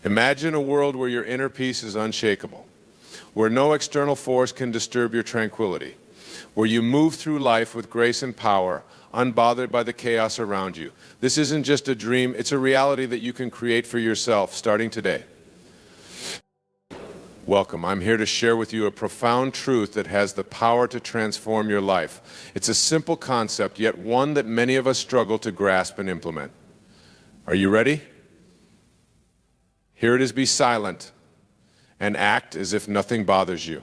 Imagine a world where your inner peace is unshakable, where no external force can disturb your tranquility, where you move through life with grace and power, unbothered by the chaos around you. This isn't just a dream, it's a reality that you can create for yourself starting today. Welcome. I'm here to share with you a profound truth that has the power to transform your life. It's a simple concept, yet one that many of us struggle to grasp and implement. Are you ready? Here it is: be silent and act as if nothing bothers you.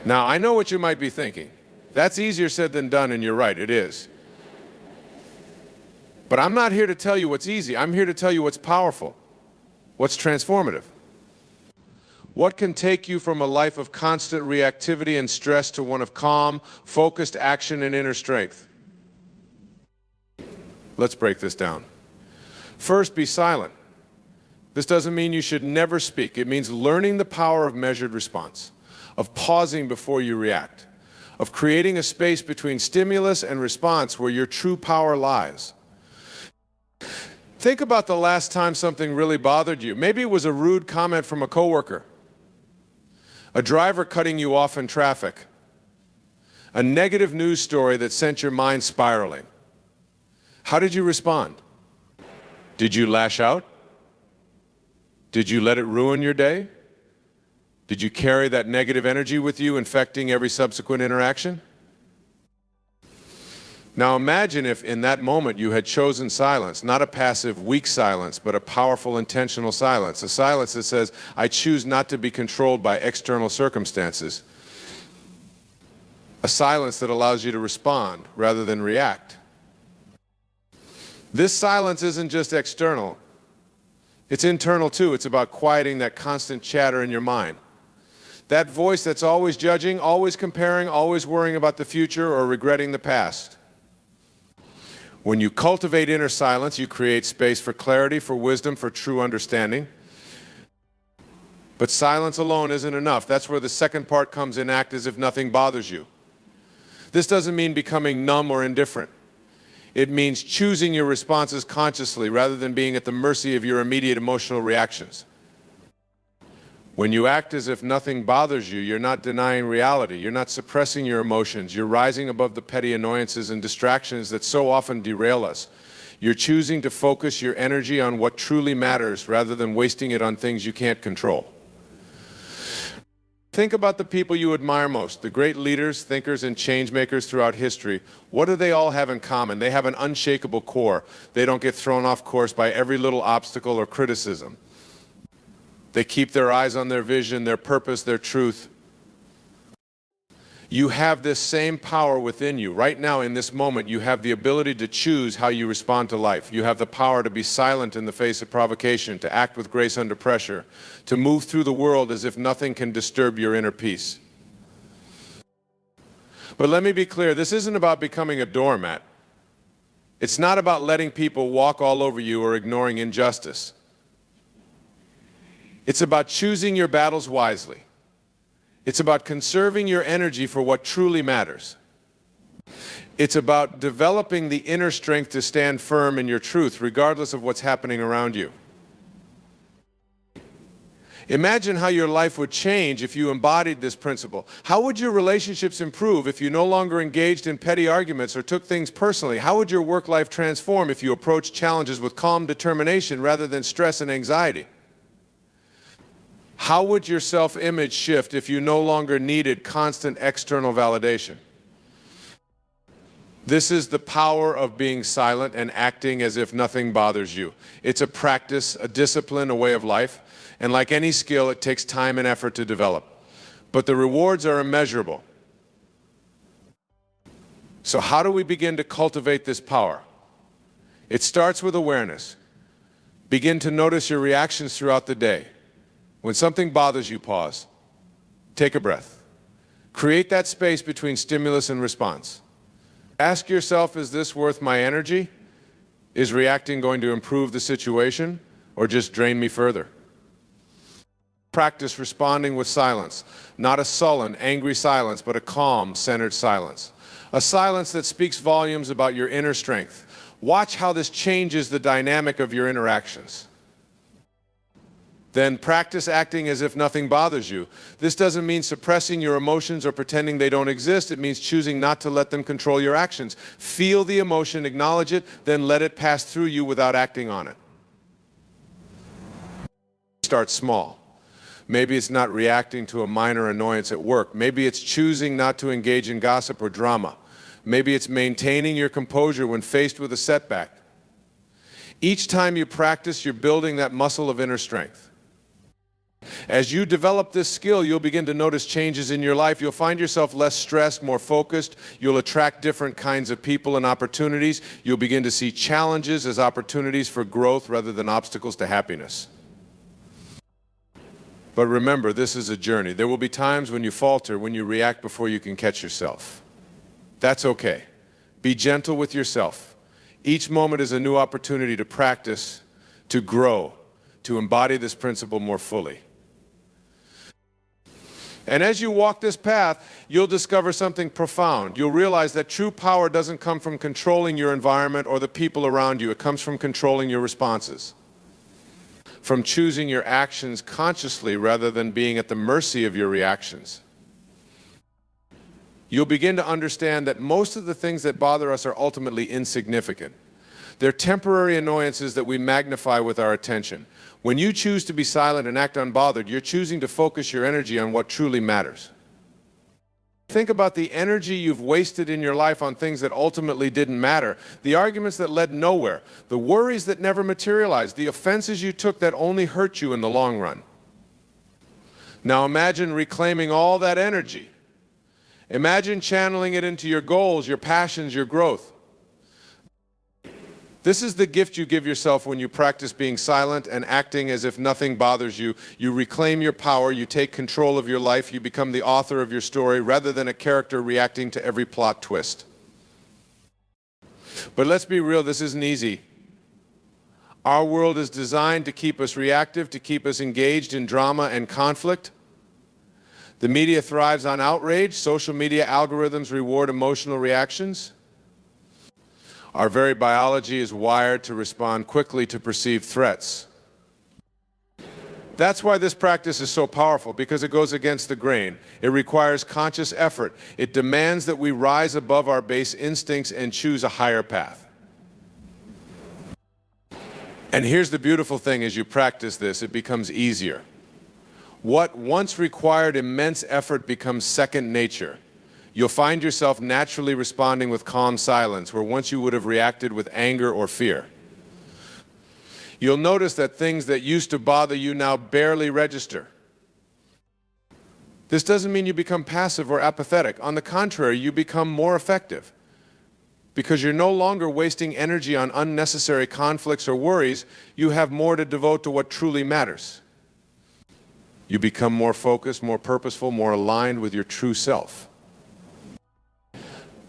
Now, I know what you might be thinking. That's easier said than done, and you're right, it is. But I'm not here to tell you what's easy. I'm here to tell you what's powerful, what's transformative. What can take you from a life of constant reactivity and stress to one of calm, focused action and inner strength? Let's break this down. First, be silent. This doesn't mean you should never speak. It means learning the power of measured response, of pausing before you react, of creating a space between stimulus and response where your true power lies. Think about the last time something really bothered you. Maybe it was a rude comment from a coworker, a driver cutting you off in traffic, a negative news story that sent your mind spiraling. How did you respond? Did you lash out? Did you let it ruin your day? Did you carry that negative energy with you, infecting every subsequent interaction? Now imagine if in that moment you had chosen silence, not a passive, weak silence, but a powerful, intentional silence. A silence that says, I choose not to be controlled by external circumstances. A silence that allows you to respond rather than react. This silence isn't just external. It's internal too. It's about quieting that constant chatter in your mind. That voice that's always judging, always comparing, always worrying about the future or regretting the past. When you cultivate inner silence, you create space for clarity, for wisdom, for true understanding. But silence alone isn't enough. That's where the second part comes in: act as if nothing bothers you. This doesn't mean becoming numb or indifferent. It means choosing your responses consciously rather than being at the mercy of your immediate emotional reactions. When you act as if nothing bothers you, you're not denying reality. You're not suppressing your emotions. You're rising above the petty annoyances and distractions that so often derail us. You're choosing to focus your energy on what truly matters rather than wasting it on things you can't control. Think about the people you admire most, the great leaders, thinkers, and change makers throughout history. What do they all have in common? They have an unshakable core. They don't get thrown off course by every little obstacle or criticism. They keep their eyes on their vision, their purpose, their truth. You have this same power within you. Right now, in this moment, you have the ability to choose how you respond to life. You have the power to be silent in the face of provocation, to act with grace under pressure, to move through the world as if nothing can disturb your inner peace. But let me be clear, this isn't about becoming a doormat. It's not about letting people walk all over you or ignoring injustice. It's about choosing your battles wisely. It's about conserving your energy for what truly matters. It's about developing the inner strength to stand firm in your truth, regardless of what's happening around you. Imagine how your life would change if you embodied this principle. How would your relationships improve if you no longer engaged in petty arguments or took things personally? How would your work life transform if you approached challenges with calm determination rather than stress and anxiety? How would your self-image shift if you no longer needed constant external validation? This is the power of being silent and acting as if nothing bothers you. It's a practice, a discipline, a way of life. And like any skill, it takes time and effort to develop. But the rewards are immeasurable. So how do we begin to cultivate this power? It starts with awareness. Begin to notice your reactions throughout the day. When something bothers you, pause. Take a breath. Create that space between stimulus and response. Ask yourself, is this worth my energy? Is reacting going to improve the situation or just drain me further? Practice responding with silence. Not a sullen, angry silence, but a calm, centered silence. A silence that speaks volumes about your inner strength. Watch how this changes the dynamic of your interactions. Then practice acting as if nothing bothers you. This doesn't mean suppressing your emotions or pretending they don't exist. It means choosing not to let them control your actions. Feel the emotion, acknowledge it, then let it pass through you without acting on it. Start small. Maybe it's not reacting to a minor annoyance at work. Maybe it's choosing not to engage in gossip or drama. Maybe it's maintaining your composure when faced with a setback. Each time you practice, you're building that muscle of inner strength. As you develop this skill, you'll begin to notice changes in your life. You'll find yourself less stressed, more focused. You'll attract different kinds of people and opportunities. You'll begin to see challenges as opportunities for growth rather than obstacles to happiness. But remember, this is a journey. There will be times when you falter, when you react before you can catch yourself. That's okay. Be gentle with yourself. Each moment is a new opportunity to practice, to grow, to embody this principle more fully. And as you walk this path, you'll discover something profound. You'll realize that true power doesn't come from controlling your environment or the people around you. It comes from controlling your responses, from choosing your actions consciously rather than being at the mercy of your reactions. You'll begin to understand that most of the things that bother us are ultimately insignificant. They're temporary annoyances that we magnify with our attention. When you choose to be silent and act unbothered, you're choosing to focus your energy on what truly matters. Think about the energy you've wasted in your life on things that ultimately didn't matter, the arguments that led nowhere, the worries that never materialized, the offenses you took that only hurt you in the long run. Now imagine reclaiming all that energy. Imagine channeling it into your goals, your passions, your growth. This is the gift you give yourself when you practice being silent and acting as if nothing bothers you. You reclaim your power, you take control of your life, you become the author of your story rather than a character reacting to every plot twist. But let's be real, this isn't easy. Our world is designed to keep us reactive, to keep us engaged in drama and conflict. The media thrives on outrage. Social media algorithms reward emotional reactions. Our very biology is wired to respond quickly to perceived threats. That's why this practice is so powerful, because it goes against the grain. It requires conscious effort. It demands that we rise above our base instincts and choose a higher path. And here's the beautiful thing: as you practice this, it becomes easier. What once required immense effort becomes second nature. You'll find yourself naturally responding with calm silence, where once you would have reacted with anger or fear. You'll notice that things that used to bother you now barely register. This doesn't mean you become passive or apathetic. On the contrary, you become more effective, because you're no longer wasting energy on unnecessary conflicts or worries. You have more to devote to what truly matters. You become more focused, more purposeful, more aligned with your true self.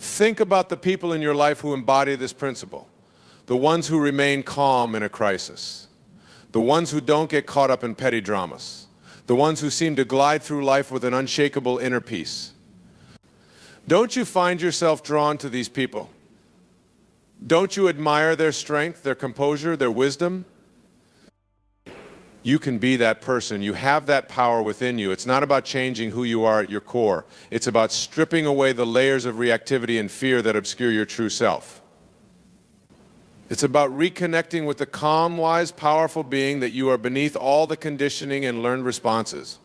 Think about the people in your life who embody this principle. The ones who remain calm in a crisis. The ones who don't get caught up in petty dramas. The ones who seem to glide through life with an unshakable inner peace. Don't you find yourself drawn to these people? Don't you admire their strength, their composure, their wisdom? You can be that person. You have that power within you. It's not about changing who you are at your core. It's about stripping away the layers of reactivity and fear that obscure your true self. It's about reconnecting with the calm, wise, powerful being that you are beneath all the conditioning and learned responses.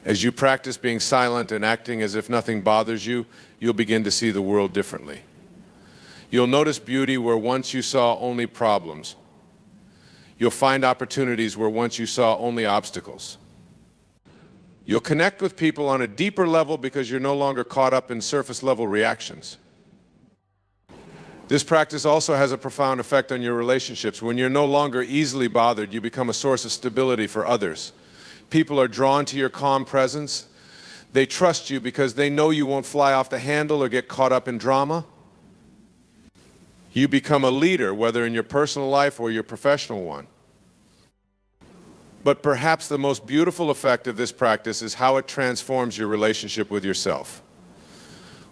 As you practice being silent and acting as if nothing bothers you, you'll begin to see the world differently. You'll notice beauty where once you saw only problems. You'll find opportunities where once you saw only obstacles. You'll connect with people on a deeper level because you're no longer caught up in surface-level reactions. This practice also has a profound effect on your relationships. When you're no longer easily bothered, you become a source of stability for others. People are drawn to your calm presence. They trust you because they know you won't fly off the handle or get caught up in drama. You become a leader, whether in your personal life or your professional one. But perhaps the most beautiful effect of this practice is how it transforms your relationship with yourself.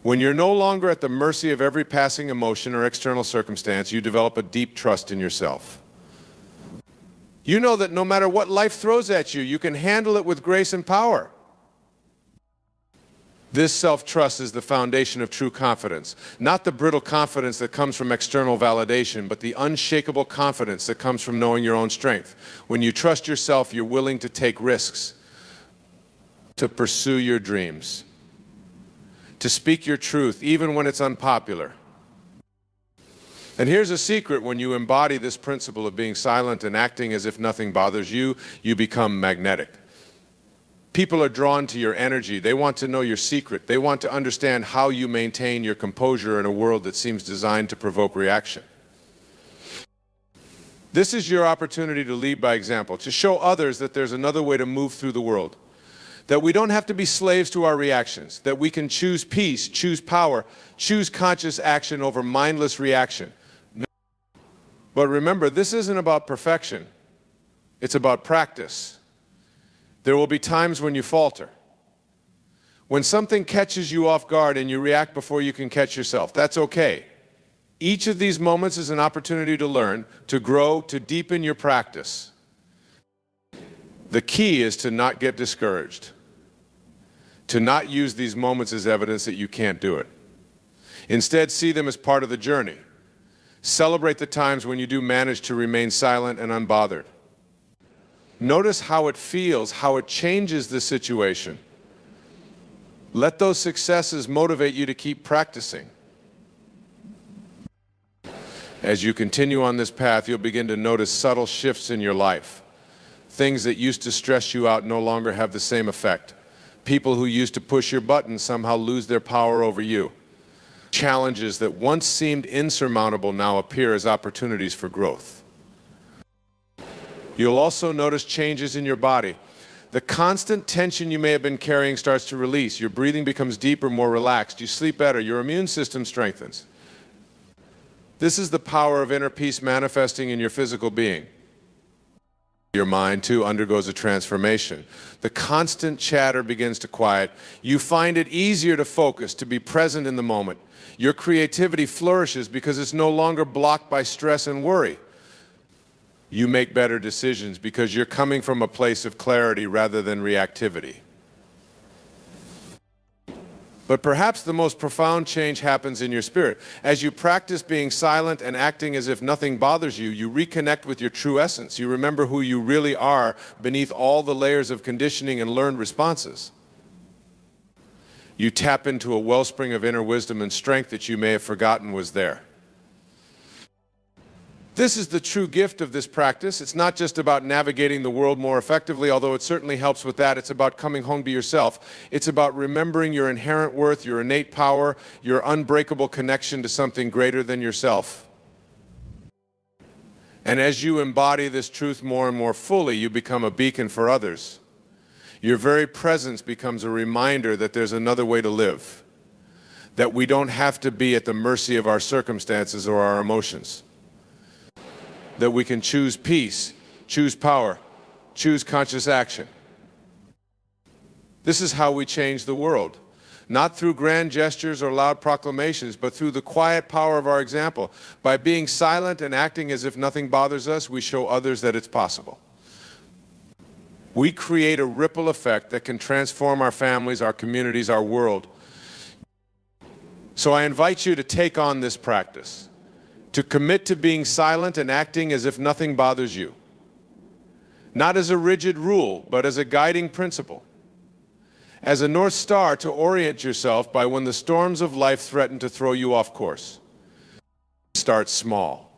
When you're no longer at the mercy of every passing emotion or external circumstance, you develop a deep trust in yourself. You know that no matter what life throws at you, you can handle it with grace and power. This self-trust is the foundation of true confidence. Not the brittle confidence that comes from external validation, but the unshakable confidence that comes from knowing your own strength. When you trust yourself, you're willing to take risks, to pursue your dreams, to speak your truth, even when it's unpopular. And here's a secret: when you embody this principle of being silent and acting as if nothing bothers you, you become magnetic. People are drawn to your energy. They want to know your secret. They want to understand how you maintain your composure in a world that seems designed to provoke reaction. This is your opportunity to lead by example, to show others that there's another way to move through the world, that we don't have to be slaves to our reactions, that we can choose peace, choose power, choose conscious action over mindless reaction. But remember, this isn't about perfection. It's about practice. There will be times when you falter, when something catches you off guard and you react before you can catch yourself. That's okay. Each of these moments is an opportunity to learn, to grow, to deepen your practice. The key is to not get discouraged, to not use these moments as evidence that you can't do it. Instead, see them as part of the journey. Celebrate the times when you do manage to remain silent and unbothered. Notice how it feels, how it changes the situation. Let those successes motivate you to keep practicing. As you continue on this path, you'll begin to notice subtle shifts in your life. Things that used to stress you out no longer have the same effect. People who used to push your buttons somehow lose their power over you. Challenges that once seemed insurmountable now appear as opportunities for growth. You'll also notice changes in your body. The constant tension you may have been carrying starts to release. Your breathing becomes deeper, more relaxed. You sleep better. Your immune system strengthens. This is the power of inner peace manifesting in your physical being. Your mind, too, undergoes a transformation. The constant chatter begins to quiet. You find it easier to focus, to be present in the moment. Your creativity flourishes because it's no longer blocked by stress and worry. You make better decisions because you're coming from a place of clarity rather than reactivity. But perhaps the most profound change happens in your spirit. As you practice being silent and acting as if nothing bothers you, you reconnect with your true essence. You remember who you really are beneath all the layers of conditioning and learned responses. You tap into a wellspring of inner wisdom and strength that you may have forgotten was there. This is the true gift of this practice. It's not just about navigating the world more effectively, although it certainly helps with that. It's about coming home to yourself. It's about remembering your inherent worth, your innate power, your unbreakable connection to something greater than yourself. And as you embody this truth more and more fully, you become a beacon for others. Your very presence becomes a reminder that there's another way to live, that we don't have to be at the mercy of our circumstances or our emotions, that we can choose peace, choose power, choose conscious action. This is how we change the world, not through grand gestures or loud proclamations, but through the quiet power of our example. By being silent and acting as if nothing bothers us, we show others that it's possible. We create a ripple effect that can transform our families, our communities, our world. So I invite you to take on this practice, to commit to being silent and acting as if nothing bothers you. Not as a rigid rule, but as a guiding principle. As a North Star to orient yourself by when the storms of life threaten to throw you off course. Start small.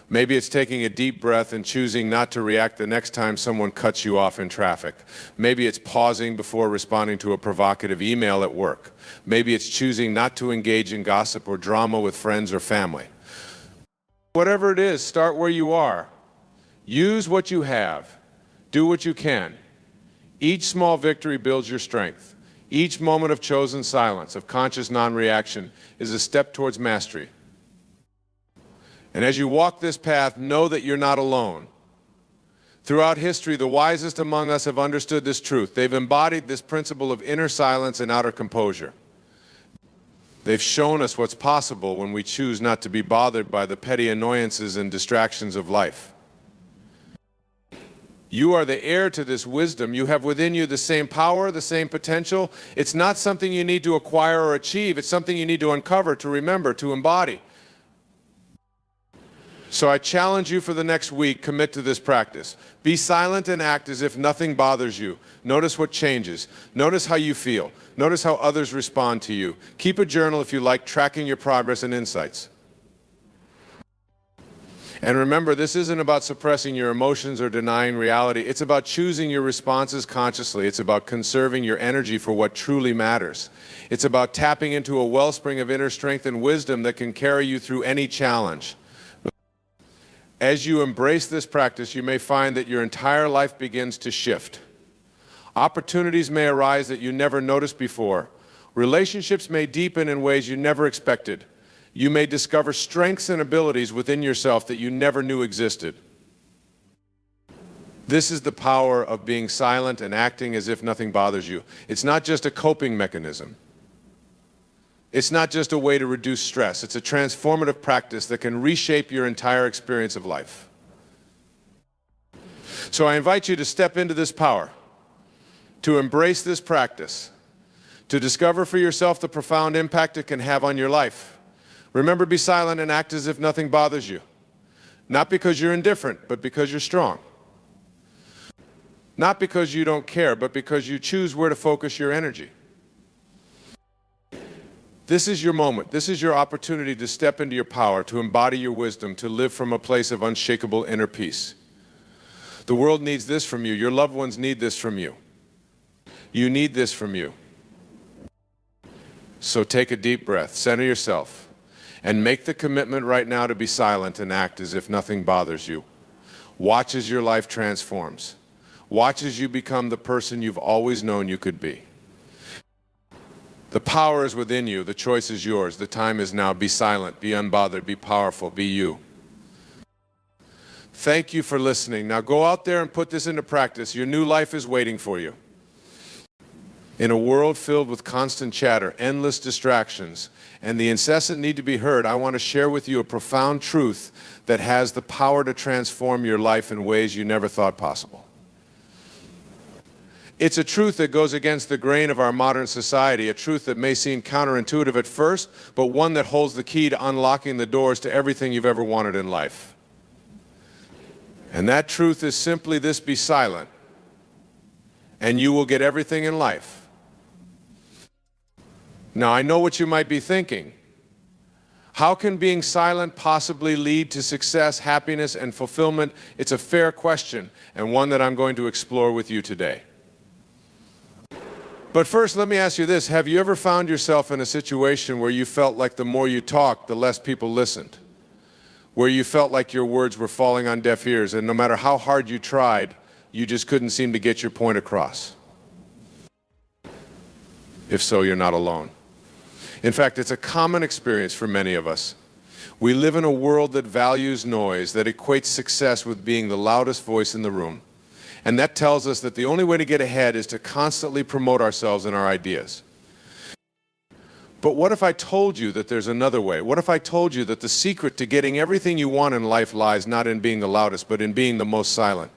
Maybe it's taking a deep breath and choosing not to react the next time someone cuts you off in traffic. Maybe it's pausing before responding to a provocative email at work. Maybe it's choosing not to engage in gossip or drama with friends or family. Whatever it is, start where you are. Use what you have. Do what you can. Each small victory builds your strength. Each moment of chosen silence, of conscious non-reaction, is a step towards mastery. And as you walk this path, know that you're not alone. Throughout history, the wisest among us have understood this truth. They've embodied this principle of inner silence and outer composure. They've shown us what's possible when we choose not to be bothered by the petty annoyances and distractions of life. You are the heir to this wisdom. You have within you the same power, the same potential. It's not something you need to acquire or achieve. It's something you need to uncover, to remember, to embody. So I challenge you for the next week, commit to this practice. Be silent and act as if nothing bothers you. Notice what changes. Notice how you feel. Notice how others respond to you. Keep a journal if you like, tracking your progress and insights. And remember, this isn't about suppressing your emotions or denying reality. It's about choosing your responses consciously. It's about conserving your energy for what truly matters. It's about tapping into a wellspring of inner strength and wisdom that can carry you through any challenge. As you embrace this practice, you may find that your entire life begins to shift. Opportunities may arise that you never noticed before. Relationships may deepen in ways you never expected. You may discover strengths and abilities within yourself that you never knew existed. This is the power of being silent and acting as if nothing bothers you. It's not just a coping mechanism. It's not just a way to reduce stress. It's a transformative practice that can reshape your entire experience of life. So I invite you to step into this power, to embrace this practice, to discover for yourself the profound impact it can have on your life. Remember, be silent and act as if nothing bothers you. Not because you're indifferent, but because you're strong. Not because you don't care, but because you choose where to focus your energy. This is your moment. This is your opportunity to step into your power, to embody your wisdom, to live from a place of unshakable inner peace. The world needs this from you. Your loved ones need this from you. You need this from you. So take a deep breath, center yourself, and make the commitment right now to be silent and act as if nothing bothers you. Watch as your life transforms. Watch as you become the person you've always known you could be. The power is within you. The choice is yours. The time is now. Be silent, be unbothered, be powerful, be you. Thank you for listening. Now go out there and put this into practice. Your new life is waiting for you. In a world filled with constant chatter, endless distractions, and the incessant need to be heard, I want to share with you a profound truth that has the power to transform your life in ways you never thought possible. It's a truth that goes against the grain of our modern society, a truth that may seem counterintuitive at first, but one that holds the key to unlocking the doors to everything you've ever wanted in life. And that truth is simply this: be silent, and you will get everything in life. Now, I know what you might be thinking. How can being silent possibly lead to success, happiness, and fulfillment? It's a fair question, and one that I'm going to explore with you today. But first, let me ask you this. Have you ever found yourself in a situation where you felt like the more you talked, the less people listened? Where you felt like your words were falling on deaf ears, and no matter how hard you tried, you just couldn't seem to get your point across? If so, you're not alone. In fact, it's a common experience for many of us. We live in a world that values noise, that equates success with being the loudest voice in the room. And that tells us that the only way to get ahead is to constantly promote ourselves and our ideas. But what if I told you that there's another way? What if I told you that the secret to getting everything you want in life lies not in being the loudest, but in being the most silent?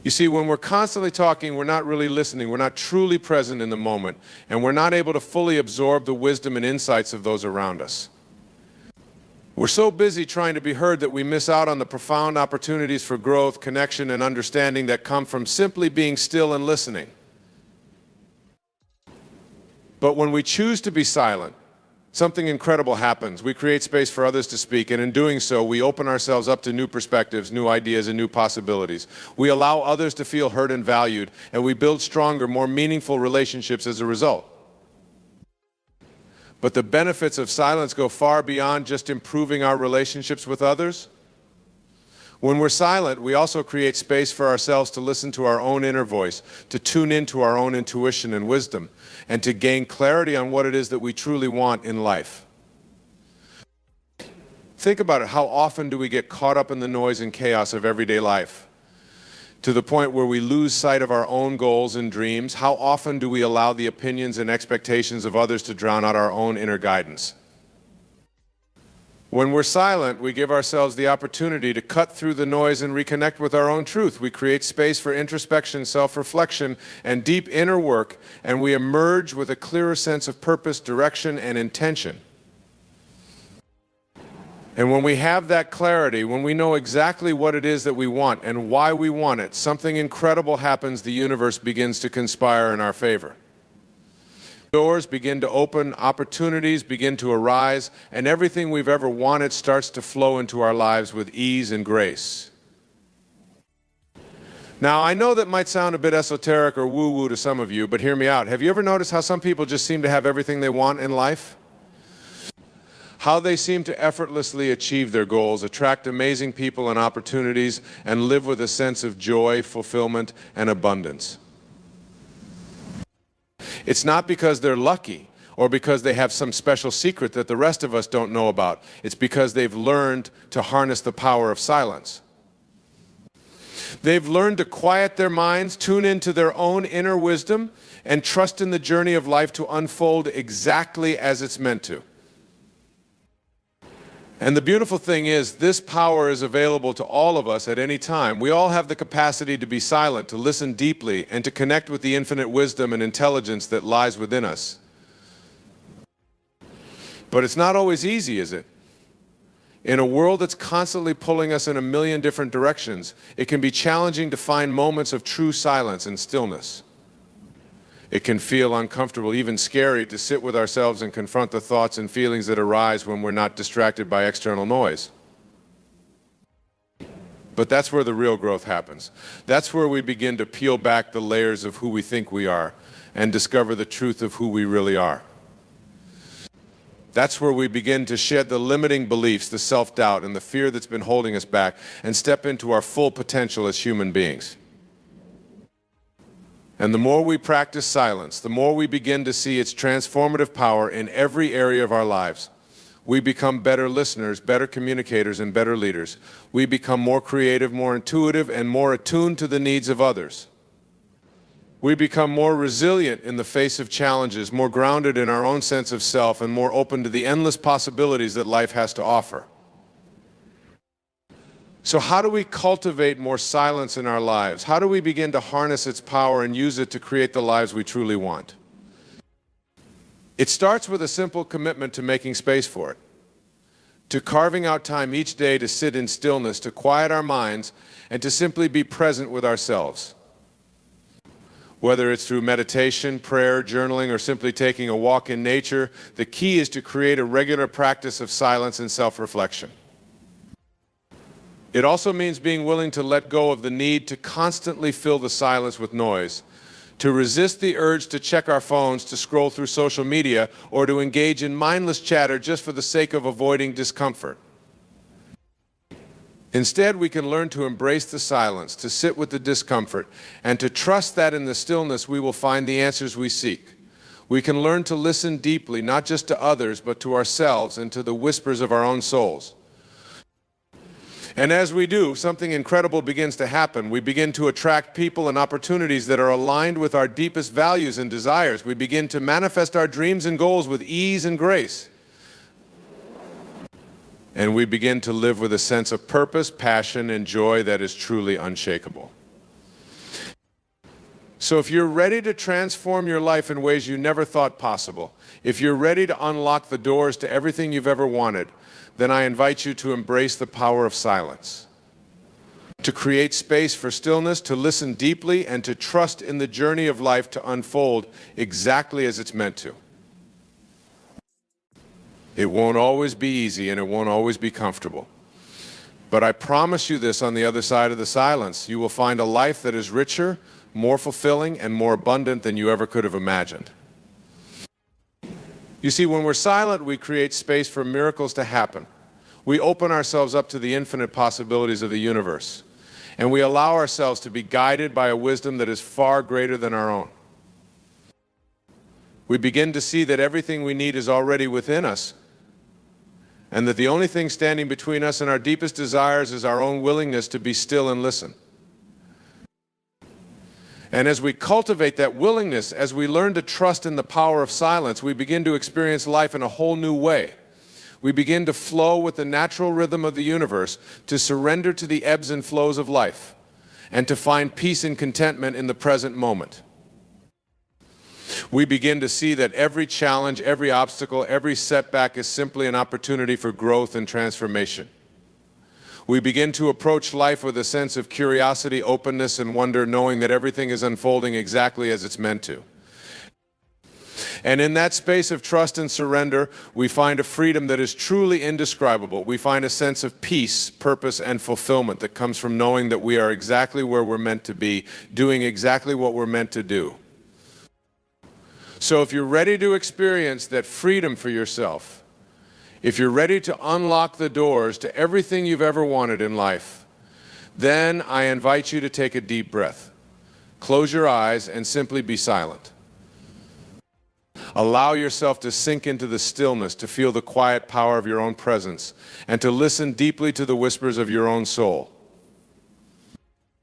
You see, when we're constantly talking, we're not really listening. We're not truly present in the moment, and we're not able to fully absorb the wisdom and insights of those around us. We're so busy trying to be heard that we miss out on the profound opportunities for growth, connection, and understanding that come from simply being still and listening. But when we choose to be silent, something incredible happens. We create space for others to speak, and in doing so, we open ourselves up to new perspectives, new ideas, and new possibilities. We allow others to feel heard and valued, and we build stronger, more meaningful relationships as a result. But the benefits of silence go far beyond just improving our relationships with others. When we're silent, we also create space for ourselves to listen to our own inner voice, to tune into our own intuition and wisdom, and to gain clarity on what it is that we truly want in life. Think about it. How often do we get caught up in the noise and chaos of everyday life, to the point where we lose sight of our own goals and dreams? How often do we allow the opinions and expectations of others to drown out our own inner guidance? When we're silent, we give ourselves the opportunity to cut through the noise and reconnect with our own truth. We create space for introspection, self-reflection, and deep inner work, and we emerge with a clearer sense of purpose, direction, and intention. And when we have that clarity, when we know exactly what it is that we want and why we want it, something incredible happens. The universe begins to conspire in our favor. Doors begin to open, opportunities begin to arise, and everything we've ever wanted starts to flow into our lives with ease and grace. Now, I know that might sound a bit esoteric or woo-woo to some of you, but hear me out. Have you ever noticed how some people just seem to have everything they want in life? How they seem to effortlessly achieve their goals, attract amazing people and opportunities, and live with a sense of joy, fulfillment, and abundance. It's not because they're lucky or because they have some special secret that the rest of us don't know about. It's because they've learned to harness the power of silence. They've learned to quiet their minds, tune into their own inner wisdom, and trust in the journey of life to unfold exactly as it's meant to. And the beautiful thing is, this power is available to all of us at any time. We all have the capacity to be silent, to listen deeply, and to connect with the infinite wisdom and intelligence that lies within us. But it's not always easy, is it? In a world that's constantly pulling us in a million different directions, it can be challenging to find moments of true silence and stillness. It can feel uncomfortable, even scary, to sit with ourselves and confront the thoughts and feelings that arise when we're not distracted by external noise. But that's where the real growth happens. That's where we begin to peel back the layers of who we think we are and discover the truth of who we really are. That's where we begin to shed the limiting beliefs, the self-doubt, and the fear that's been holding us back, and step into our full potential as human beings. And the more we practice silence, the more we begin to see its transformative power in every area of our lives. We become better listeners, better communicators, and better leaders. We become more creative, more intuitive, and more attuned to the needs of others. We become more resilient in the face of challenges, more grounded in our own sense of self, and more open to the endless possibilities that life has to offer. So how do we cultivate more silence in our lives? How do we begin to harness its power and use it to create the lives we truly want? It starts with a simple commitment to making space for it, to carving out time each day to sit in stillness, to quiet our minds, and to simply be present with ourselves. Whether it's through meditation, prayer, journaling, or simply taking a walk in nature, the key is to create a regular practice of silence and self-reflection. It also means being willing to let go of the need to constantly fill the silence with noise, to resist the urge to check our phones, to scroll through social media, or to engage in mindless chatter just for the sake of avoiding discomfort. Instead, we can learn to embrace the silence, to sit with the discomfort, and to trust that in the stillness we will find the answers we seek. We can learn to listen deeply, not just to others, but to ourselves and to the whispers of our own souls. And as we do, something incredible begins to happen. We begin to attract people and opportunities that are aligned with our deepest values and desires. We begin to manifest our dreams and goals with ease and grace. And we begin to live with a sense of purpose, passion, and joy that is truly unshakable. So if you're ready to transform your life in ways you never thought possible, if you're ready to unlock the doors to everything you've ever wanted, then I invite you to embrace the power of silence, to create space for stillness, to listen deeply, and to trust in the journey of life to unfold exactly as it's meant to. It won't always be easy, and it won't always be comfortable. But I promise you this, on the other side of the silence, you will find a life that is richer, more fulfilling, and more abundant than you ever could have imagined. You see, when we're silent, we create space for miracles to happen. We open ourselves up to the infinite possibilities of the universe, and we allow ourselves to be guided by a wisdom that is far greater than our own. We begin to see that everything we need is already within us, and that the only thing standing between us and our deepest desires is our own willingness to be still and listen. And as we cultivate that willingness, as we learn to trust in the power of silence, we begin to experience life in a whole new way. We begin to flow with the natural rhythm of the universe, to surrender to the ebbs and flows of life, and to find peace and contentment in the present moment. We begin to see that every challenge, every obstacle, every setback is simply an opportunity for growth and transformation. We begin to approach life with a sense of curiosity, openness, and wonder, knowing that everything is unfolding exactly as it's meant to. And in that space of trust and surrender, we find a freedom that is truly indescribable. We find a sense of peace, purpose, and fulfillment that comes from knowing that we are exactly where we're meant to be, doing exactly what we're meant to do. So if you're ready to experience that freedom for yourself, if you're ready to unlock the doors to everything you've ever wanted in life, then I invite you to take a deep breath. Close your eyes and simply be silent. Allow yourself to sink into the stillness, to feel the quiet power of your own presence, and to listen deeply to the whispers of your own soul.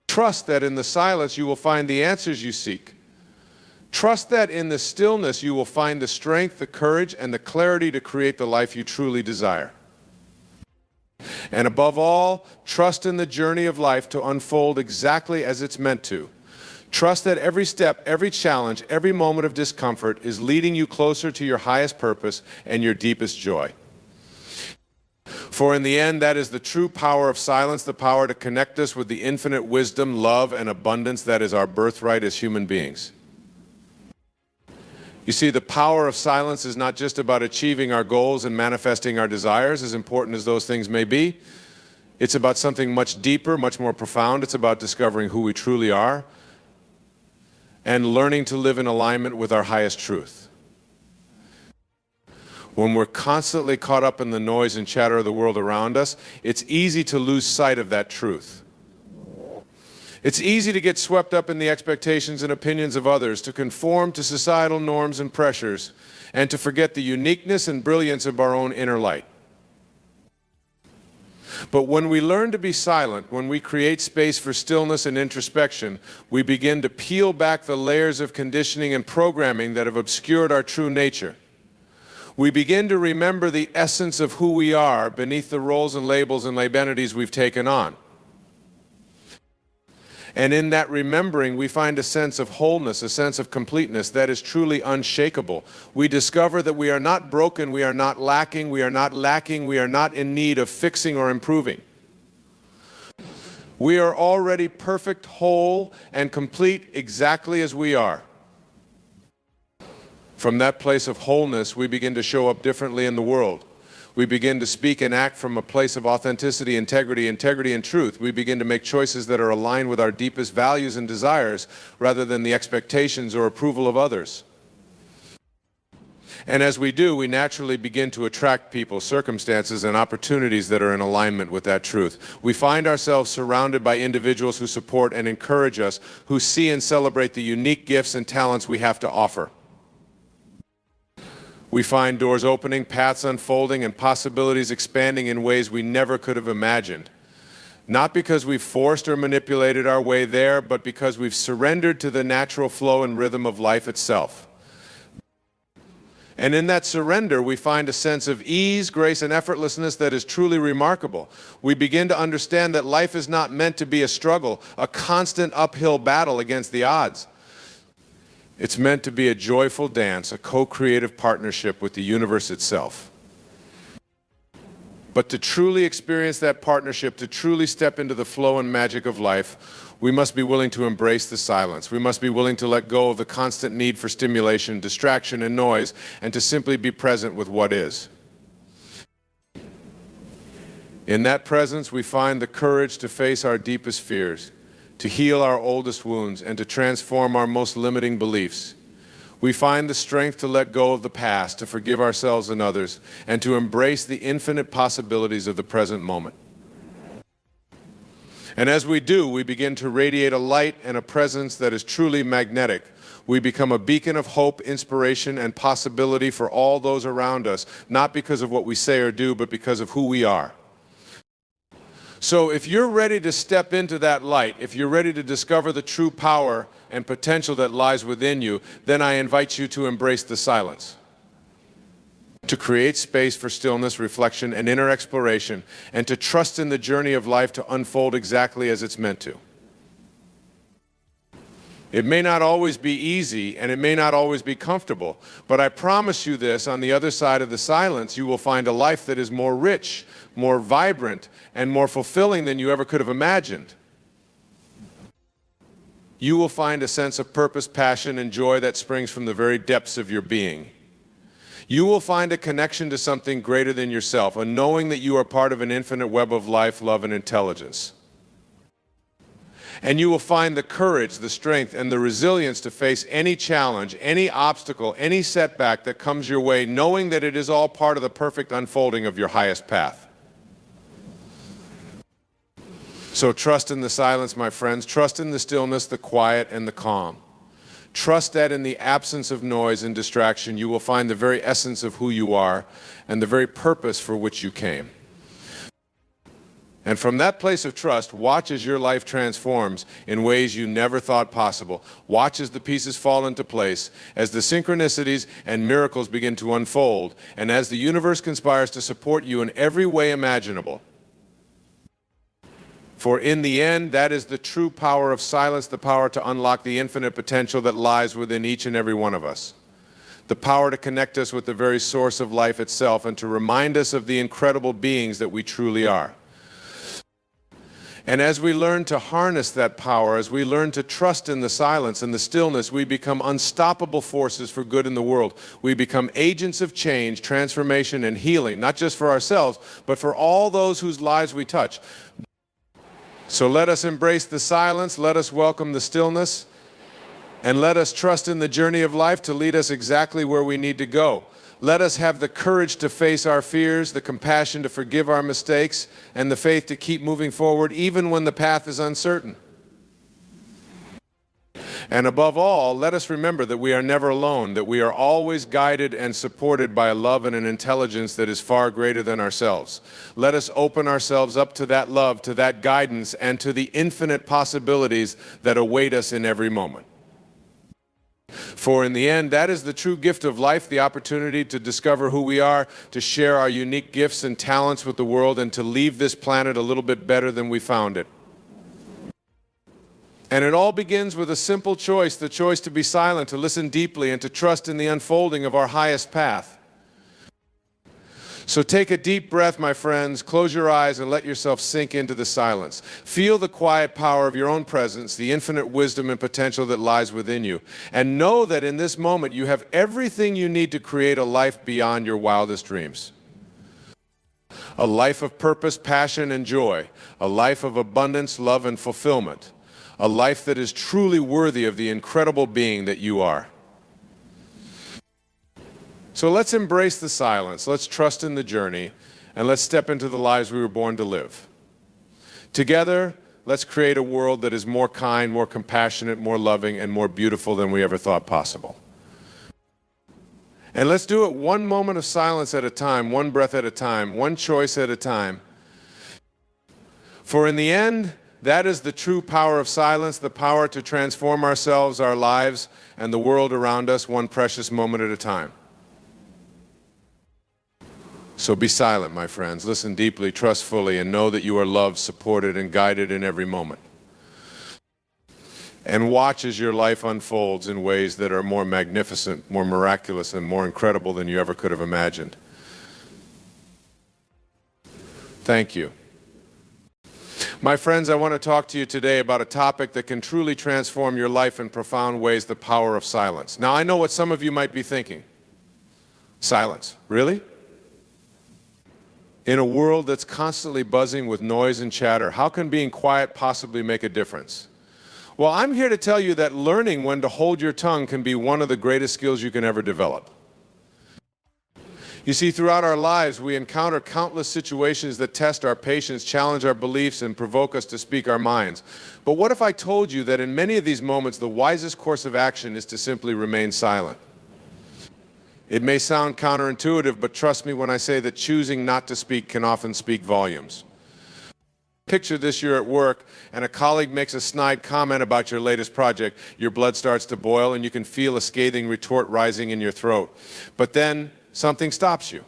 Trust that in the silence you will find the answers you seek. Trust that in the stillness you will find the strength, the courage, and the clarity to create the life you truly desire. And above all, trust in the journey of life to unfold exactly as it's meant to. Trust that every step, every challenge, every moment of discomfort is leading you closer to your highest purpose and your deepest joy. For in the end, that is the true power of silence, the power to connect us with the infinite wisdom, love, and abundance that is our birthright as human beings. You see, the power of silence is not just about achieving our goals and manifesting our desires, as important as those things may be. It's about something much deeper, much more profound. It's about discovering who we truly are and learning to live in alignment with our highest truth. When we're constantly caught up in the noise and chatter of the world around us, it's easy to lose sight of that truth. It's easy to get swept up in the expectations and opinions of others, to conform to societal norms and pressures, and to forget the uniqueness and brilliance of our own inner light. But when we learn to be silent, when we create space for stillness and introspection, we begin to peel back the layers of conditioning and programming that have obscured our true nature. We begin to remember the essence of who we are beneath the roles and labels and identities we've taken on. And in that remembering, we find a sense of wholeness, a sense of completeness that is truly unshakable. We discover that we are not broken, we are not lacking, we are not in need of fixing or improving. We are already perfect, whole, and complete exactly as we are. From that place of wholeness, we begin to show up differently in the world. We begin to speak and act from a place of authenticity, integrity, and truth. We begin to make choices that are aligned with our deepest values and desires rather than the expectations or approval of others. And as we do, we naturally begin to attract people, circumstances, and opportunities that are in alignment with that truth. We find ourselves surrounded by individuals who support and encourage us, who see and celebrate the unique gifts and talents we have to offer. We find doors opening, paths unfolding, and possibilities expanding in ways we never could have imagined. Not because we've forced or manipulated our way there, but because we've surrendered to the natural flow and rhythm of life itself. And in that surrender, we find a sense of ease, grace, and effortlessness that is truly remarkable. We begin to understand that life is not meant to be a struggle, a constant uphill battle against the odds. It's meant to be a joyful dance, a co-creative partnership with the universe itself. But to truly experience that partnership, to truly step into the flow and magic of life, we must be willing to embrace the silence. We must be willing to let go of the constant need for stimulation, distraction, and noise, and to simply be present with what is. In that presence, we find the courage to face our deepest fears, to heal our oldest wounds, and to transform our most limiting beliefs. We find the strength to let go of the past, to forgive ourselves and others, and to embrace the infinite possibilities of the present moment. And as we do, we begin to radiate a light and a presence that is truly magnetic. We become a beacon of hope, inspiration, and possibility for all those around us, not because of what we say or do, but because of who we are. So if you're ready to step into that light, if you're ready to discover the true power and potential that lies within you, then I invite you to embrace the silence. to create space for stillness, reflection, and inner exploration, and to trust in the journey of life to unfold exactly as it's meant to. It may not always be easy, and it may not always be comfortable, but I promise you this, on the other side of the silence, you will find a life that is more rich, more vibrant, and more fulfilling than you ever could have imagined. You will find a sense of purpose, passion, and joy that springs from the very depths of your being. You will find a connection to something greater than yourself, a knowing that you are part of an infinite web of life, love, and intelligence. And you will find the courage, the strength, and the resilience to face any challenge, any obstacle, any setback that comes your way, knowing that it is all part of the perfect unfolding of your highest path. So trust in the silence, my friends. Trust in the stillness, the quiet, and the calm. Trust that in the absence of noise and distraction, you will find the very essence of who you are and the very purpose for which you came. And from that place of trust, watch as your life transforms in ways you never thought possible. Watch as the pieces fall into place, as the synchronicities and miracles begin to unfold, and as the universe conspires to support you in every way imaginable. For in the end, that is the true power of silence, the power to unlock the infinite potential that lies within each and every one of us. The power to connect us with the very source of life itself and to remind us of the incredible beings that we truly are. And as we learn to harness that power, as we learn to trust in the silence and the stillness, we become unstoppable forces for good in the world. We become agents of change, transformation, and healing, not just for ourselves, but for all those whose lives we touch. So let us embrace the silence, let us welcome the stillness, and let us trust in the journey of life to lead us exactly where we need to go. Let us have the courage to face our fears, the compassion to forgive our mistakes, and the faith to keep moving forward even when the path is uncertain. And above all, let us remember that we are never alone, that we are always guided and supported by a love and an intelligence that is far greater than ourselves. Let us open ourselves up to that love, to that guidance, and to the infinite possibilities that await us in every moment. For in the end, that is the true gift of life, the opportunity to discover who we are, to share our unique gifts and talents with the world, and to leave this planet a little bit better than we found it. And it all begins with a simple choice, the choice to be silent, to listen deeply, and to trust in the unfolding of our highest path. So take a deep breath, my friends, close your eyes and let yourself sink into the silence. Feel the quiet power of your own presence, the infinite wisdom and potential that lies within you. And know that in this moment you have everything you need to create a life beyond your wildest dreams. A life of purpose, passion, and joy. A life of abundance, love, and fulfillment. A life that is truly worthy of the incredible being that you are. So let's embrace the silence, let's trust in the journey, and let's step into the lives we were born to live. Together, let's create a world that is more kind, more compassionate, more loving, and more beautiful than we ever thought possible. And let's do it one moment of silence at a time, one breath at a time, one choice at a time. For in the end, that is the true power of silence, the power to transform ourselves, our lives, and the world around us one precious moment at a time. So be silent, my friends. Listen deeply, trust fully, and know that you are loved, supported, and guided in every moment. And watch as your life unfolds in ways that are more magnificent, more miraculous, and more incredible than you ever could have imagined. Thank you. My friends, I want to talk to you today about a topic that can truly transform your life in profound ways, the power of silence. Now, I know what some of you might be thinking. Silence, really? In a world that's constantly buzzing with noise and chatter, how can being quiet possibly make a difference? Well, I'm here to tell you that learning when to hold your tongue can be one of the greatest skills you can ever develop. You see, throughout our lives, we encounter countless situations that test our patience, challenge our beliefs, and provoke us to speak our minds. But what if I told you that in many of these moments, the wisest course of action is to simply remain silent? It may sound counterintuitive, but trust me when I say that choosing not to speak can often speak volumes. Picture this: you're at work and a colleague makes a snide comment about your latest project. Your blood starts to boil and you can feel a scathing retort rising in your throat. But then something stops you.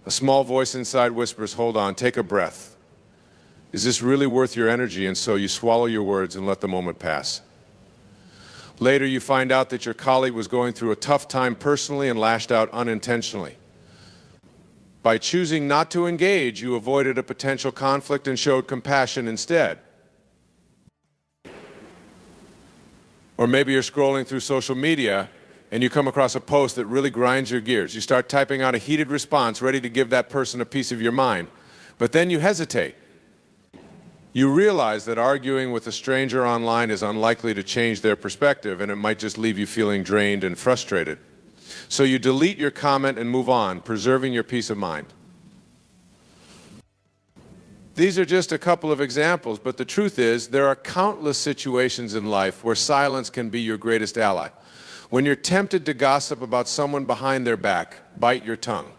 A small voice inside whispers, hold on, take a breath. Is this really worth your energy? And so you swallow your words and let the moment pass. Later, you find out that your colleague was going through a tough time personally and lashed out unintentionally. By choosing not to engage, you avoided a potential conflict and showed compassion instead. Or maybe you're scrolling through social media and you come across a post that really grinds your gears. You start typing out a heated response, ready to give that person a piece of your mind. But then you hesitate. You realize that arguing with a stranger online is unlikely to change their perspective, and it might just leave you feeling drained and frustrated. So you delete your comment and move on, preserving your peace of mind. These are just a couple of examples, but the truth is there are countless situations in life where silence can be your greatest ally. When you're tempted to gossip about someone behind their back, bite your tongue.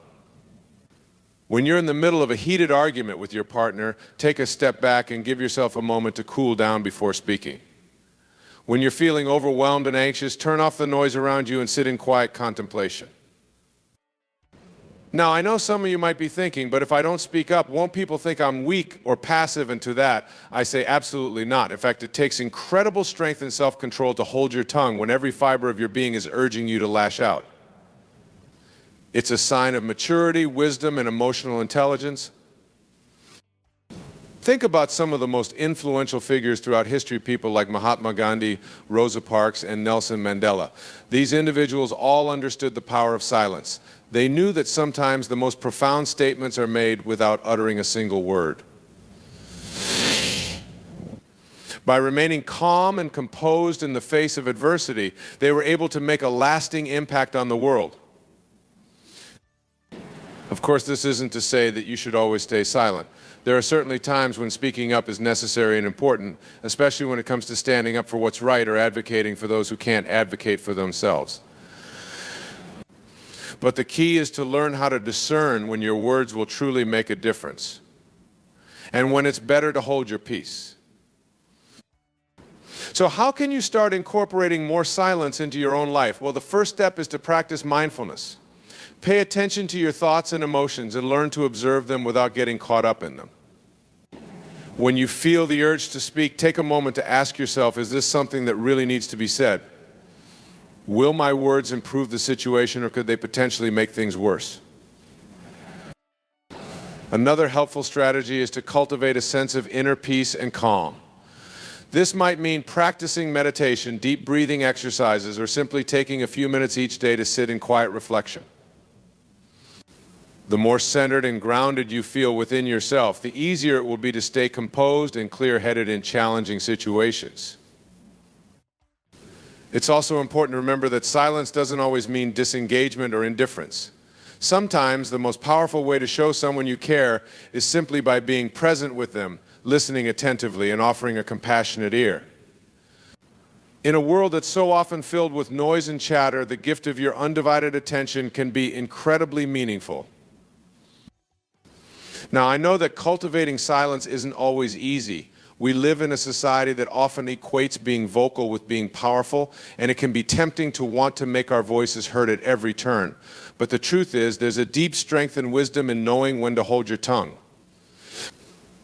When you're in the middle of a heated argument with your partner, take a step back and give yourself a moment to cool down before speaking. When you're feeling overwhelmed and anxious, turn off the noise around you and sit in quiet contemplation. Now, I know some of you might be thinking, but if I don't speak up, won't people think I'm weak or passive? And to that, I say absolutely not. In fact, it takes incredible strength and self-control to hold your tongue when every fiber of your being is urging you to lash out. It's a sign of maturity, wisdom, and emotional intelligence. Think about some of the most influential figures throughout history, people like Mahatma Gandhi, Rosa Parks, and Nelson Mandela. These individuals all understood the power of silence. They knew that sometimes the most profound statements are made without uttering a single word. By remaining calm and composed in the face of adversity, they were able to make a lasting impact on the world. Of course, this isn't to say that you should always stay silent. There are certainly times when speaking up is necessary and important, especially when it comes to standing up for what's right or advocating for those who can't advocate for themselves. But the key is to learn how to discern when your words will truly make a difference, and when it's better to hold your peace. So how can you start incorporating more silence into your own life? Well, the first step is to practice mindfulness. Pay attention to your thoughts and emotions and learn to observe them without getting caught up in them. When you feel the urge to speak, take a moment to ask yourself, is this something that really needs to be said? Will my words improve the situation, or could they potentially make things worse? Another helpful strategy is to cultivate a sense of inner peace and calm. This might mean practicing meditation, deep breathing exercises, or simply taking a few minutes each day to sit in quiet reflection. The more centered and grounded you feel within yourself, the easier it will be to stay composed and clear-headed in challenging situations. It's also important to remember that silence doesn't always mean disengagement or indifference. Sometimes the most powerful way to show someone you care is simply by being present with them, listening attentively, and offering a compassionate ear. In a world that's so often filled with noise and chatter, the gift of your undivided attention can be incredibly meaningful. Now, I know that cultivating silence isn't always easy. We live in a society that often equates being vocal with being powerful, and it can be tempting to want to make our voices heard at every turn. But the truth is, there's a deep strength and wisdom in knowing when to hold your tongue.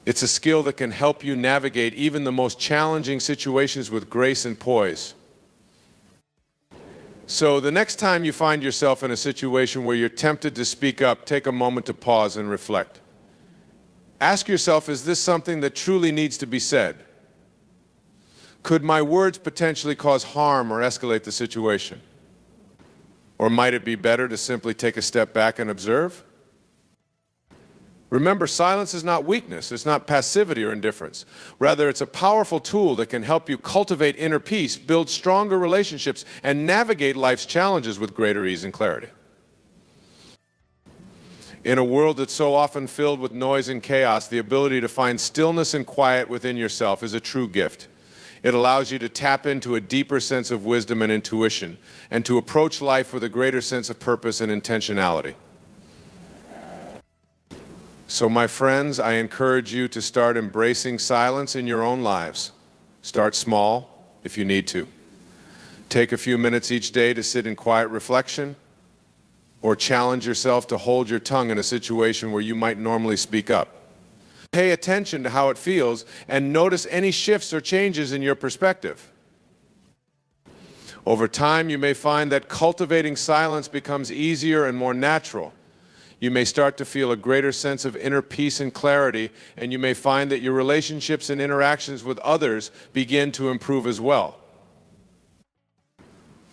It's a skill that can help you navigate even the most challenging situations with grace and poise. So the next time you find yourself in a situation where you're tempted to speak up, take a moment to pause and reflect. Ask yourself, is this something that truly needs to be said? Could my words potentially cause harm or escalate the situation? Or might it be better to simply take a step back and observe? Remember, silence is not weakness, it's not passivity or indifference. Rather, it's a powerful tool that can help you cultivate inner peace, build stronger relationships, and navigate life's challenges with greater ease and clarity. In a world that's so often filled with noise and chaos, the ability to find stillness and quiet within yourself is a true gift. It allows you to tap into a deeper sense of wisdom and intuition, and to approach life with a greater sense of purpose and intentionality. So, my friends, I encourage you to start embracing silence in your own lives. Start small, if you need to. Take a few minutes each day to sit in quiet reflection. or challenge yourself to hold your tongue in a situation where you might normally speak up. Pay attention to how it feels and notice any shifts or changes in your perspective. Over time, you may find that cultivating silence becomes easier and more natural. You may start to feel a greater sense of inner peace and clarity, and you may find that your relationships and interactions with others begin to improve as well.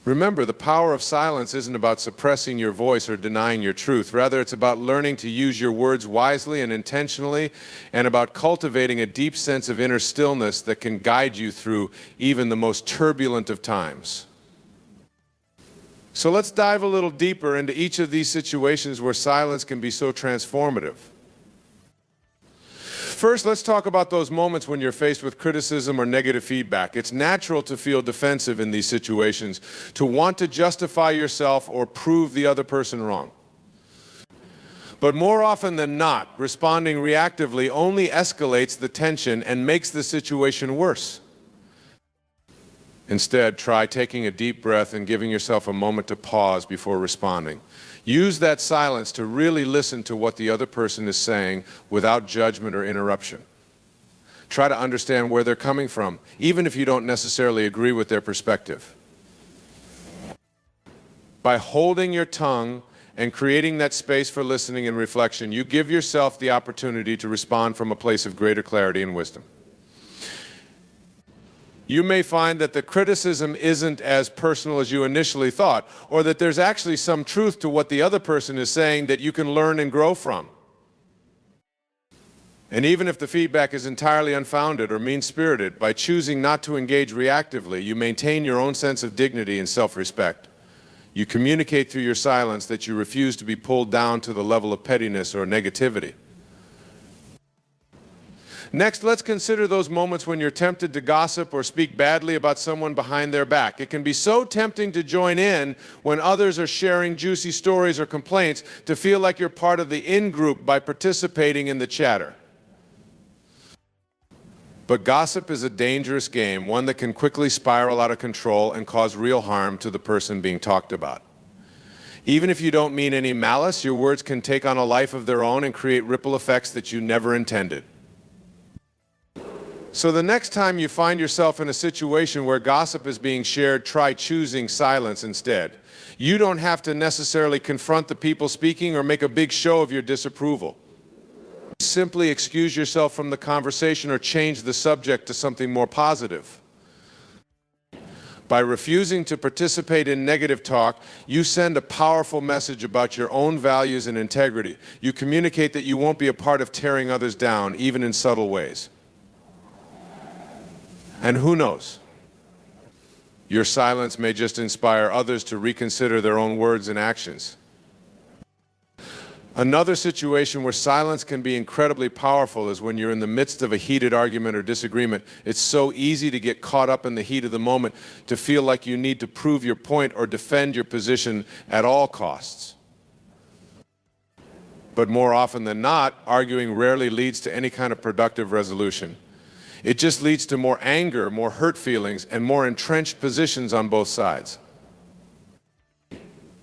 Remember, the power of silence isn't about suppressing your voice or denying your truth. Rather, it's about learning to use your words wisely and intentionally, and about cultivating a deep sense of inner stillness that can guide you through even the most turbulent of times. So let's dive a little deeper into each of these situations where silence can be so transformative. First, let's talk about those moments when you're faced with criticism or negative feedback. It's natural to feel defensive in these situations, to want to justify yourself or prove the other person wrong. But more often than not, responding reactively only escalates the tension and makes the situation worse. Instead, try taking a deep breath and giving yourself a moment to pause before responding. Use that silence to really listen to what the other person is saying without judgment or interruption. Try to understand where they're coming from, even if you don't necessarily agree with their perspective. By holding your tongue and creating that space for listening and reflection, you give yourself the opportunity to respond from a place of greater clarity and wisdom. You may find that the criticism isn't as personal as you initially thought, or that there's actually some truth to what the other person is saying that you can learn and grow from. And even if the feedback is entirely unfounded or mean-spirited, by choosing not to engage reactively, you maintain your own sense of dignity and self-respect. You communicate through your silence that you refuse to be pulled down to the level of pettiness or negativity. Next, let's consider those moments when you're tempted to gossip or speak badly about someone behind their back. It can be so tempting to join in when others are sharing juicy stories or complaints, to feel like you're part of the in-group by participating in the chatter. But gossip is a dangerous game, one that can quickly spiral out of control and cause real harm to the person being talked about. Even if you don't mean any malice, your words can take on a life of their own and create ripple effects that you never intended. So the next time you find yourself in a situation where gossip is being shared, try choosing silence instead. You don't have to necessarily confront the people speaking or make a big show of your disapproval. Simply excuse yourself from the conversation or change the subject to something more positive. By refusing to participate in negative talk, you send a powerful message about your own values and integrity. You communicate that you won't be a part of tearing others down, even in subtle ways. And who knows? Your silence may just inspire others to reconsider their own words and actions. Another situation where silence can be incredibly powerful is when you're in the midst of a heated argument or disagreement. It's so easy to get caught up in the heat of the moment, to feel like you need to prove your point or defend your position at all costs. But more often than not, arguing rarely leads to any kind of productive resolution. It just leads to more anger, more hurt feelings, and more entrenched positions on both sides.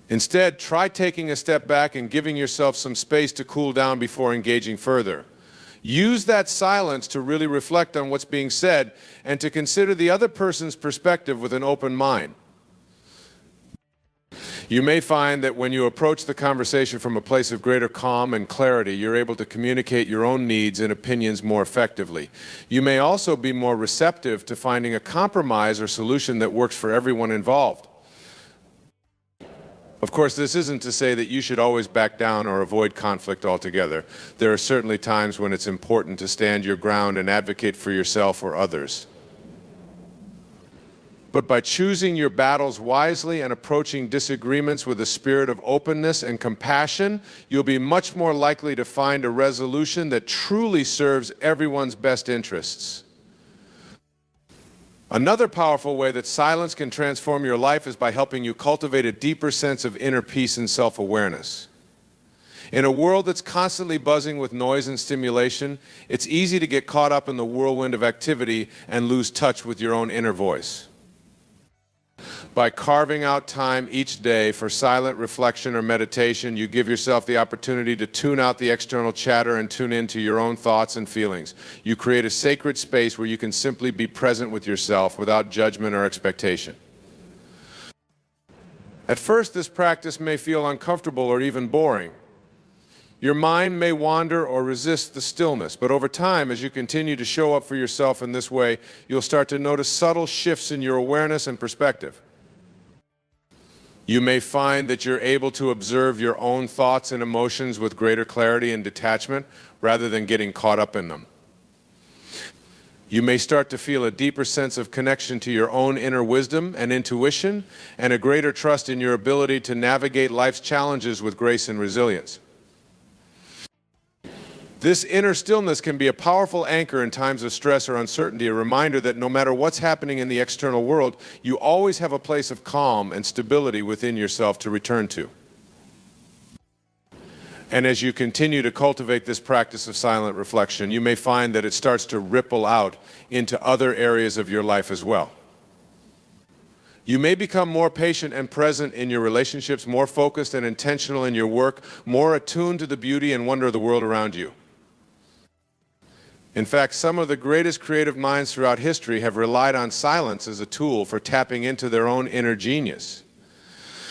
Instead, try taking a step back and giving yourself some space to cool down before engaging further. Use that silence to really reflect on what's being said and to consider the other person's perspective with an open mind. You may find that when you approach the conversation from a place of greater calm and clarity, you're able to communicate your own needs and opinions more effectively. You may also be more receptive to finding a compromise or solution that works for everyone involved. Of course, this isn't to say that you should always back down or avoid conflict altogether. There are certainly times when it's important to stand your ground and advocate for yourself or others. But by choosing your battles wisely and approaching disagreements with a spirit of openness and compassion, you'll be much more likely to find a resolution that truly serves everyone's best interests. Another powerful way that silence can transform your life is by helping you cultivate a deeper sense of inner peace and self-awareness. In a world that's constantly buzzing with noise and stimulation, it's easy to get caught up in the whirlwind of activity and lose touch with your own inner voice. By carving out time each day for silent reflection or meditation, you give yourself the opportunity to tune out the external chatter and tune into your own thoughts and feelings. You create a sacred space where you can simply be present with yourself without judgment or expectation. At first, this practice may feel uncomfortable or even boring. Your mind may wander or resist the stillness, but over time, as you continue to show up for yourself in this way, you'll start to notice subtle shifts in your awareness and perspective. You may find that you're able to observe your own thoughts and emotions with greater clarity and detachment rather than getting caught up in them. You may start to feel a deeper sense of connection to your own inner wisdom and intuition, and a greater trust in your ability to navigate life's challenges with grace and resilience. This inner stillness can be a powerful anchor in times of stress or uncertainty, a reminder that no matter what's happening in the external world, you always have a place of calm and stability within yourself to return to. And as you continue to cultivate this practice of silent reflection, you may find that it starts to ripple out into other areas of your life as well. You may become more patient and present in your relationships, more focused and intentional in your work, more attuned to the beauty and wonder of the world around you. In fact, some of the greatest creative minds throughout history have relied on silence as a tool for tapping into their own inner genius.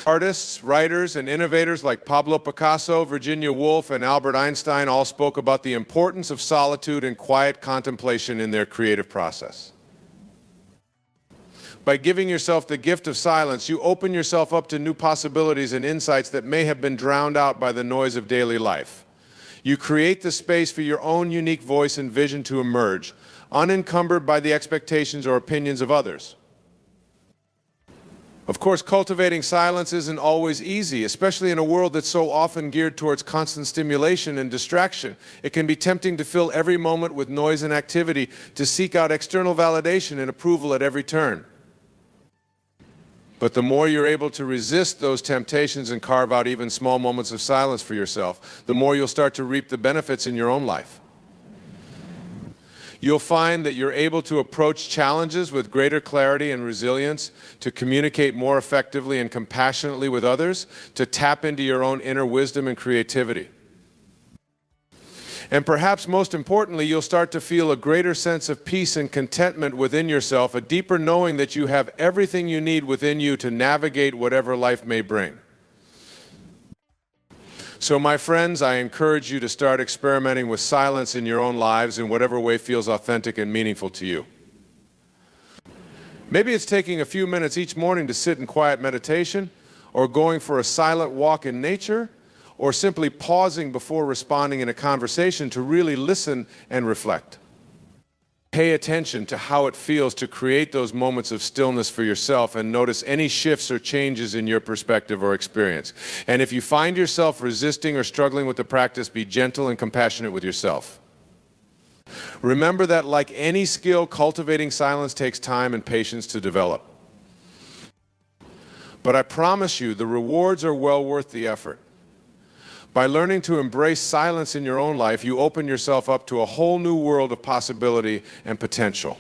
Artists, writers, and innovators like Pablo Picasso, Virginia Woolf, and Albert Einstein all spoke about the importance of solitude and quiet contemplation in their creative process. By giving yourself the gift of silence, you open yourself up to new possibilities and insights that may have been drowned out by the noise of daily life. You create the space for your own unique voice and vision to emerge, unencumbered by the expectations or opinions of others. Of course, cultivating silence isn't always easy, especially in a world that's so often geared towards constant stimulation and distraction. It can be tempting to fill every moment with noise and activity, to seek out external validation and approval at every turn. But the more you're able to resist those temptations and carve out even small moments of silence for yourself, the more you'll start to reap the benefits in your own life. You'll find that you're able to approach challenges with greater clarity and resilience, to communicate more effectively and compassionately with others, to tap into your own inner wisdom and creativity. And perhaps most importantly, you'll start to feel a greater sense of peace and contentment within yourself, a deeper knowing that you have everything you need within you to navigate whatever life may bring. So my friends, I encourage you to start experimenting with silence in your own lives in whatever way feels authentic and meaningful to you. Maybe it's taking a few minutes each morning to sit in quiet meditation, or going for a silent walk in nature, or simply pausing before responding in a conversation to really listen and reflect. Pay attention to how it feels to create those moments of stillness for yourself, and notice any shifts or changes in your perspective or experience. And if you find yourself resisting or struggling with the practice, be gentle and compassionate with yourself. Remember that, like any skill, cultivating silence takes time and patience to develop. But I promise you, the rewards are well worth the effort. By learning to embrace silence in your own life, you open yourself up to a whole new world of possibility and potential.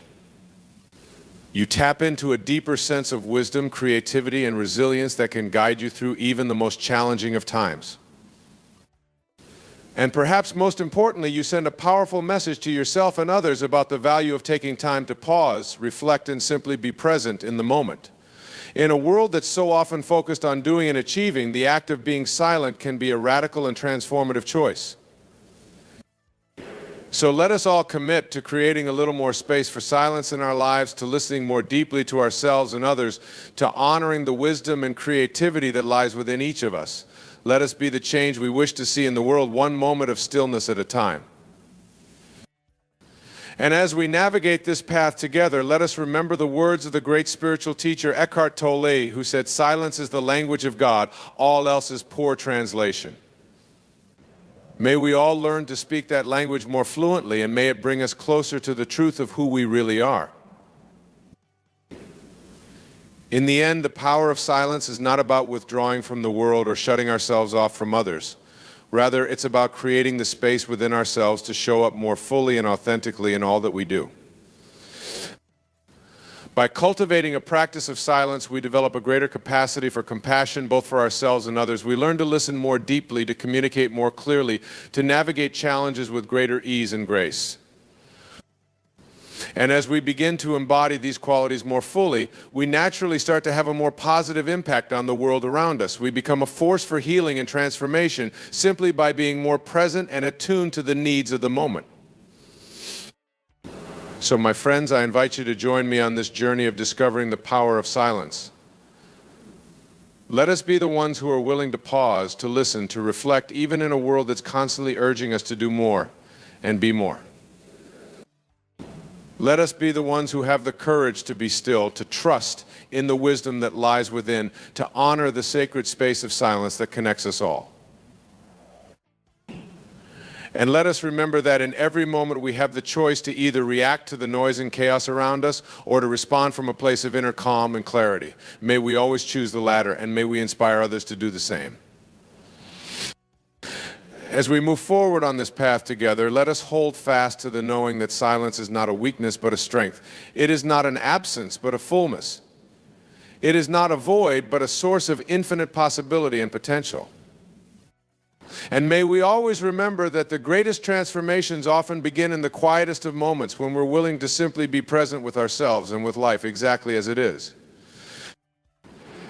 You tap into a deeper sense of wisdom, creativity, and resilience that can guide you through even the most challenging of times. And perhaps most importantly, you send a powerful message to yourself and others about the value of taking time to pause, reflect, and simply be present in the moment. In a world that's so often focused on doing and achieving, the act of being silent can be a radical and transformative choice. So let us all commit to creating a little more space for silence in our lives, to listening more deeply to ourselves and others, to honoring the wisdom and creativity that lies within each of us. Let us be the change we wish to see in the world, one moment of stillness at a time. And as we navigate this path together, let us remember the words of the great spiritual teacher Eckhart Tolle, who said, "Silence is the language of God, all else is poor translation." May we all learn to speak that language more fluently, and may it bring us closer to the truth of who we really are. In the end, the power of silence is not about withdrawing from the world or shutting ourselves off from others. Rather, it's about creating the space within ourselves to show up more fully and authentically in all that we do. By cultivating a practice of silence, we develop a greater capacity for compassion, both for ourselves and others. We learn to listen more deeply, to communicate more clearly, to navigate challenges with greater ease and grace. And as we begin to embody these qualities more fully, we naturally start to have a more positive impact on the world around us. We become a force for healing and transformation simply by being more present and attuned to the needs of the moment. So, my friends, I invite you to join me on this journey of discovering the power of silence. Let us be the ones who are willing to pause, to listen, to reflect, even in a world that's constantly urging us to do more and be more. Let us be the ones who have the courage to be still, to trust in the wisdom that lies within, to honor the sacred space of silence that connects us all. And let us remember that in every moment we have the choice to either react to the noise and chaos around us or to respond from a place of inner calm and clarity. May we always choose the latter, and may we inspire others to do the same. As we move forward on this path together, let us hold fast to the knowing that silence is not a weakness but a strength. It is not an absence but a fullness. It is not a void but a source of infinite possibility and potential. And may we always remember that the greatest transformations often begin in the quietest of moments, when we're willing to simply be present with ourselves and with life exactly as it is.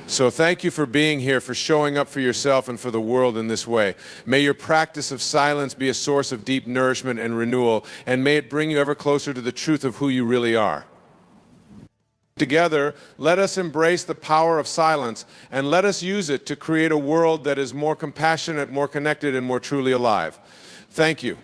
So thank you for being here, for showing up for yourself and for the world in this way. May your practice of silence be a source of deep nourishment and renewal, and may it bring you ever closer to the truth of who you really are. Together, let us embrace the power of silence, and let us use it to create a world that is more compassionate, more connected, and more truly alive. Thank you.